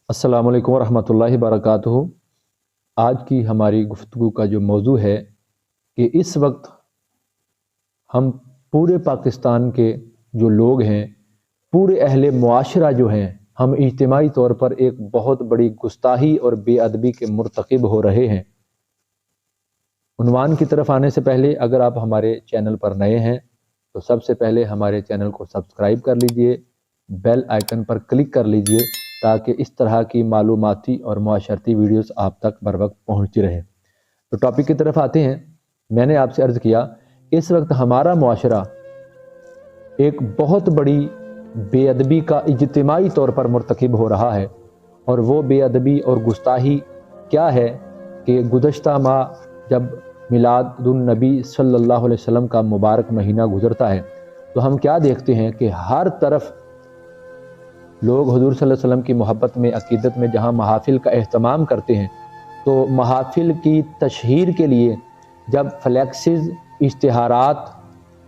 अस्सलामु अलैकुम वरहमतुल्लाहि वबरकातुहू। आज की हमारी गुफ्तगू का जो मौजू है कि इस वक्त हम पूरे पाकिस्तान के जो लोग हैं, पूरे अहले मुआशरा जो हैं, हम इज्तिमाई तौर पर एक बहुत बड़ी गुस्ताही और बेअदबी के मुर्तकिब हो रहे हैं। उन्वान की तरफ आने से पहले अगर आप हमारे चैनल पर नए हैं तो सबसे पहले हमारे चैनल को सब्सक्राइब कर लीजिए, बेल आइकन पर क्लिक कर लीजिए ताकि इस तरह की मालूमाती और मुआशरती वीडियोस आप तक बर वक्त पहुँचती रहें। तो टॉपिक की तरफ आते हैं। मैंने आपसे अर्ज़ किया, इस वक्त हमारा मुआशरा एक बहुत बड़ी बेअदबी का इज्तिमाई तौर पर मुर्तकिब हो रहा है। और वो बेअदबी और गुस्ताही क्या है कि गुज़श्ता माह जब मिलादुन्नबी सल्लल्लाहु अलैहि वसल्लम का मुबारक महीना गुज़रता है तो हम क्या देखते हैं कि हर तरफ लोग हुज़ूर सल्लल्लाहु अलैहि वसल्लम की मोहब्बत में, अक़ीदत में जहाँ महाफ़िल का एहतमाम करते हैं तो महाफ़िल की तशहीर के लिए जब फ्लैक्सेस, इश्तिहारात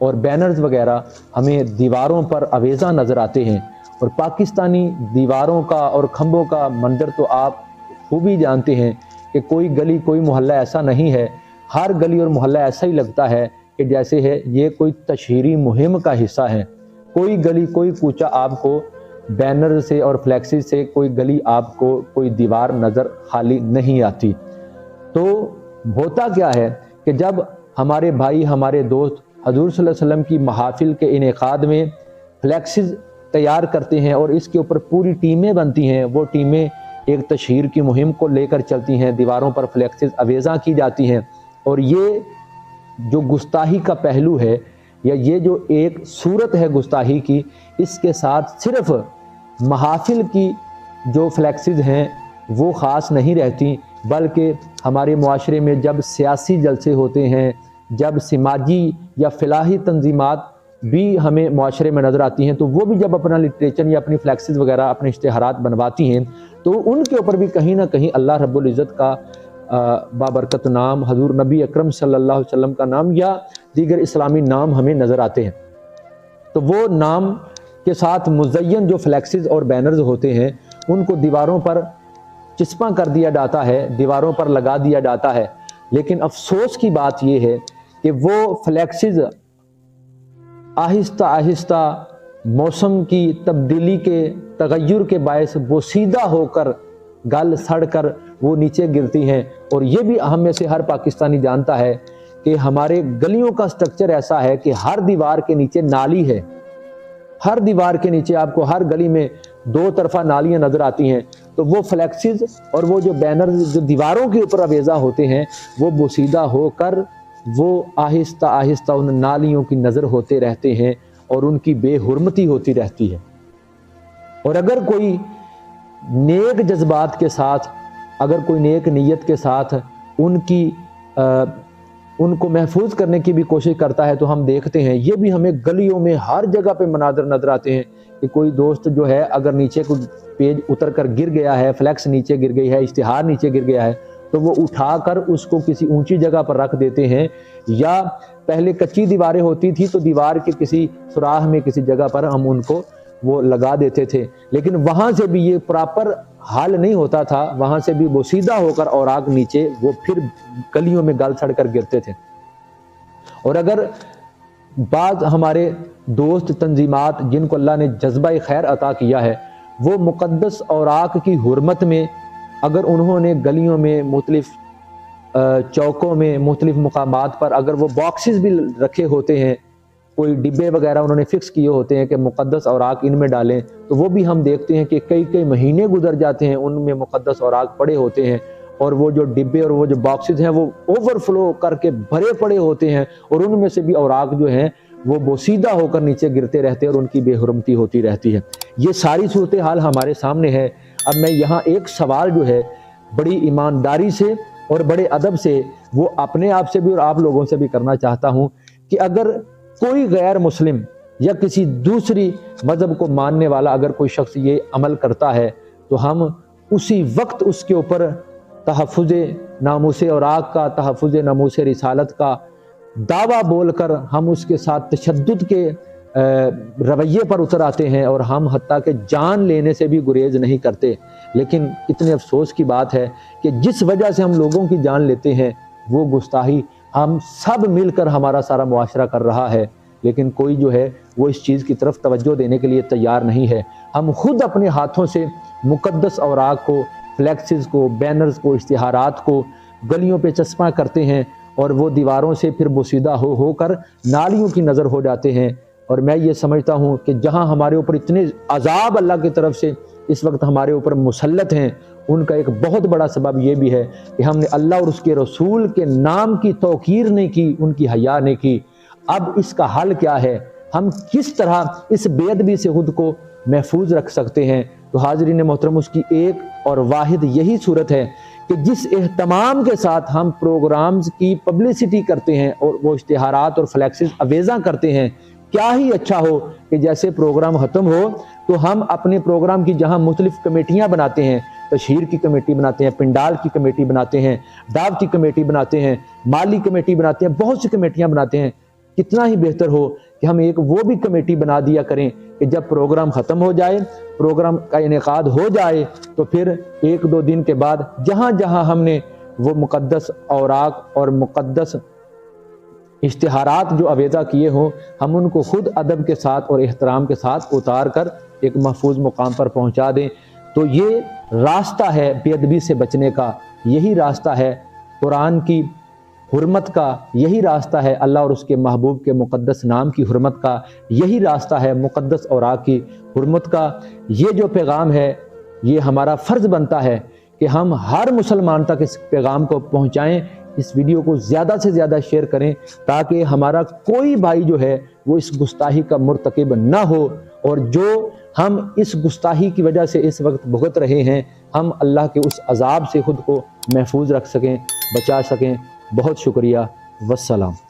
और बैनर्स वगैरह हमें दीवारों पर अवेज़ा नज़र आते हैं, और पाकिस्तानी दीवारों का और खंभों का मंजर तो आप खूब ही जानते हैं कि कोई गली, कोई मोहल्ला ऐसा नहीं है, हर गली और मोहल्ला ऐसा ही लगता है कि जैसे है ये कोई तशहीरी मुहिम का हिस्सा है। कोई गली, कोई कूचा आपको बैनर से और फ्लैक्सेस से कोई गली, आपको कोई दीवार नज़र खाली नहीं आती। तो होता क्या है कि जब हमारे भाई, हमारे दोस्त हुज़ूर सल्लल्लाहु अलैहि वसल्लम की महाफ़िल के इनेकाद में फ्लैक्सेस तैयार करते हैं और इसके ऊपर पूरी टीमें बनती हैं, वो टीमें एक तशहीर की मुहिम को लेकर चलती हैं, दीवारों पर फ्लैक्सेस अवेज़ा की जाती हैं। और ये जो गुस्ताही का पहलू है या ये जो एक सूरत है गुस्ताही की, इसके साथ सिर्फ़ महाफ़िल की जो फ्लैक्सेस हैं वो ख़ास नहीं रहती, बल्कि हमारे मुआशरे में जब सियासी जलसे होते हैं, जब समाजी या फ़लाही तंजीमात भी हमें मुआशरे में नज़र आती हैं, तो वो भी जब अपना लिटरेचर या अपनी फ्लैक्सेस वगैरह, अपने इश्तिहारात बनवाती हैं तो उनके ऊपर भी कहीं ना कहीं अल्लाह रब्बुल इज़्ज़त का बाबरकत नाम, हज़ूर नबी अकरम सल्लल्लाहु अलैहि वसल्लम का नाम या दीगर इस्लामी नाम हमें नज़र आते हैं। तो वो नाम के साथ मुज़य्यन जो फ्लैक्सेस और बैनर्स होते हैं उनको दीवारों पर चिस्पा कर दिया जाता है, दीवारों पर लगा दिया जाता है। लेकिन अफसोस की बात यह है कि वो फ्लैक्सेस आहिस्ता आहिस्ता मौसम की तब्दीली के तगय्युर के बायस बोसीदा होकर, गल सड़ कर वो नीचे गिरती हैं। और ये भी हम में से हर पाकिस्तानी जानता है कि हमारे गलियों का स्ट्रक्चर ऐसा है कि हर दीवार के नीचे नाली है, हर दीवार के नीचे आपको हर गली में दो तरफा नालियां नज़र आती हैं। तो वो फ्लैक्सेस और वो जो बैनर जो दीवारों के ऊपर अवेज़ा होते हैं वो बोसीदा होकर वो आहिस्ता आहिस्ता उन नालियों की नज़र होते रहते हैं और उनकी बेहुरमती होती रहती है। और अगर कोई नेक जज्बात के साथ, अगर कोई नेक नीयत के साथ उनको महफूज करने की भी कोशिश करता है तो हम देखते हैं ये भी हमें गलियों में हर जगह पे मनाज़र नज़र आते हैं कि कोई दोस्त जो है अगर नीचे कोई पेज उतर कर गिर गया है, फ्लैक्स नीचे गिर गई है, इश्तिहार नीचे गिर गया है, तो वो उठाकर उसको किसी ऊंची जगह पर रख देते हैं। या पहले कच्ची दीवारें होती थी तो दीवार के किसी सुराख में, किसी जगह पर हम उनको वो लगा देते थे, लेकिन वहाँ से भी ये प्रॉपर हाल नहीं होता था, वहाँ से भी वो सीधा होकर और आग नीचे वो फिर गलियों में गल सड़ कर गिरते थे। और अगर बाद हमारे दोस्त तंजीमात जिनको अल्लाह ने जज्बा खैर अता किया है, वो मुक़द्दस औराक की हुर्मत में अगर उन्होंने गलियों में, मुख्तलिफ चौकों में, मुख्तलिफ मुकामात पर अगर वो बॉक्सेस भी रखे होते हैं, कोई डिब्बे वगैरह उन्होंने फ़िक्स किए होते हैं कि मुक़द्दस औराक इनमें डालें, तो वो भी हम देखते हैं कि कई कई महीने गुजर जाते हैं, उनमें मुक़द्दस औराक पड़े होते हैं और वो जो डिब्बे और वो जो बॉक्सेस हैं वो ओवरफ्लो करके भरे पड़े होते हैं और उनमें से भी औराक जो हैं वो बोसीदा होकर नीचे गिरते रहते हैं और उनकी बेहुरमती होती रहती है। ये सारी सूरत हाल हमारे सामने है। अब मैं यहाँ एक सवाल जो है बड़ी ईमानदारी से और बड़े अदब से वो अपने आप से भी और आप लोगों से भी करना चाहता हूँ कि अगर कोई गैर मुस्लिम या किसी दूसरी मज़हब को मानने वाला अगर कोई शख्स ये अमल करता है तो हम उसी वक्त उसके ऊपर तहफ़्फ़ुज़ नामूस औराक का, तहफ़्फ़ुज़ नामूस रिसालत का दावा बोलकर हम उसके साथ तशद्दुद के رویے پر اتر آتے ہیں اور ہم حتیٰ کہ جان لینے سے بھی گریز نہیں کرتے۔ لیکن اتنے افسوس کی بات ہے کہ جس وجہ سے ہم لوگوں کی جان لیتے ہیں وہ گستاخی ہم سب مل کر ہمارا سارا معاشرہ کر رہا ہے، لیکن کوئی جو ہے وہ اس چیز کی طرف توجہ دینے کے لیے تیار نہیں ہے۔ ہم خود اپنے ہاتھوں سے مقدس اوراق کو، فلیکسز کو، بینرز کو، اشتہارات کو گلیوں پہ چسپاں کرتے ہیں اور وہ دیواروں سے پھر بوسیدہ ہو کر نالیوں کی نظر ہو جاتے ہیں۔ اور میں یہ سمجھتا ہوں کہ جہاں ہمارے اوپر اتنے عذاب اللہ کی طرف سے اس وقت ہمارے اوپر مسلط ہیں، ان کا ایک بہت بڑا سبب یہ بھی ہے کہ ہم نے اللہ اور اس کے رسول کے نام کی توقیر نہیں کی، ان کی حیا نہیں کی۔ اب اس کا حل کیا ہے؟ ہم کس طرح اس بے ادبی سے خود کو محفوظ رکھ سکتے ہیں؟ تو حاضرین محترم، اس کی ایک اور واحد یہی صورت ہے کہ جس اہتمام کے ساتھ ہم پروگرامز کی پبلسٹی کرتے ہیں اور وہ اشتہارات اور فلیکسز اویزاں کرتے ہیں، کیا ہی اچھا ہو کہ جیسے پروگرام ختم ہو تو ہم اپنے پروگرام کی جہاں مختلف کمیٹیاں بناتے ہیں، تشہیر کی کمیٹی بناتے ہیں، پنڈال کی کمیٹی بناتے ہیں، دعوتی کمیٹی بناتے ہیں، مالی کمیٹی بناتے ہیں، بہت سی کمیٹیاں بناتے ہیں، کتنا ہی بہتر ہو کہ ہم ایک وہ بھی کمیٹی بنا دیا کریں کہ جب پروگرام ختم ہو جائے، پروگرام کا انعقاد ہو جائے تو پھر ایک دو دن کے بعد جہاں جہاں ہم نے وہ مقدس اوراق اور مقدس اشتہارات جو اویزہ کیے ہوں، ہم ان کو خود ادب کے ساتھ اور احترام کے ساتھ اتار کر ایک محفوظ مقام پر پہنچا دیں۔ تو یہ راستہ ہے بے ادبی سے بچنے کا، یہی راستہ ہے قرآن کی حرمت کا، یہی راستہ ہے اللہ اور اس کے محبوب کے مقدس نام کی حرمت کا، یہی راستہ ہے مقدس اوراق کی حرمت کا۔ یہ جو پیغام ہے، یہ ہمارا فرض بنتا ہے کہ ہم ہر مسلمان تک اس پیغام کو پہنچائیں، اس ویڈیو کو زیادہ سے زیادہ شیئر کریں تاکہ ہمارا کوئی بھائی جو ہے وہ اس گستاخی کا مرتکب نہ ہو، اور جو ہم اس گستاخی کی وجہ سے اس وقت بھگت رہے ہیں، ہم اللہ کے اس عذاب سے خود کو محفوظ رکھ سکیں، بچا سکیں۔ بہت شکریہ، والسلام۔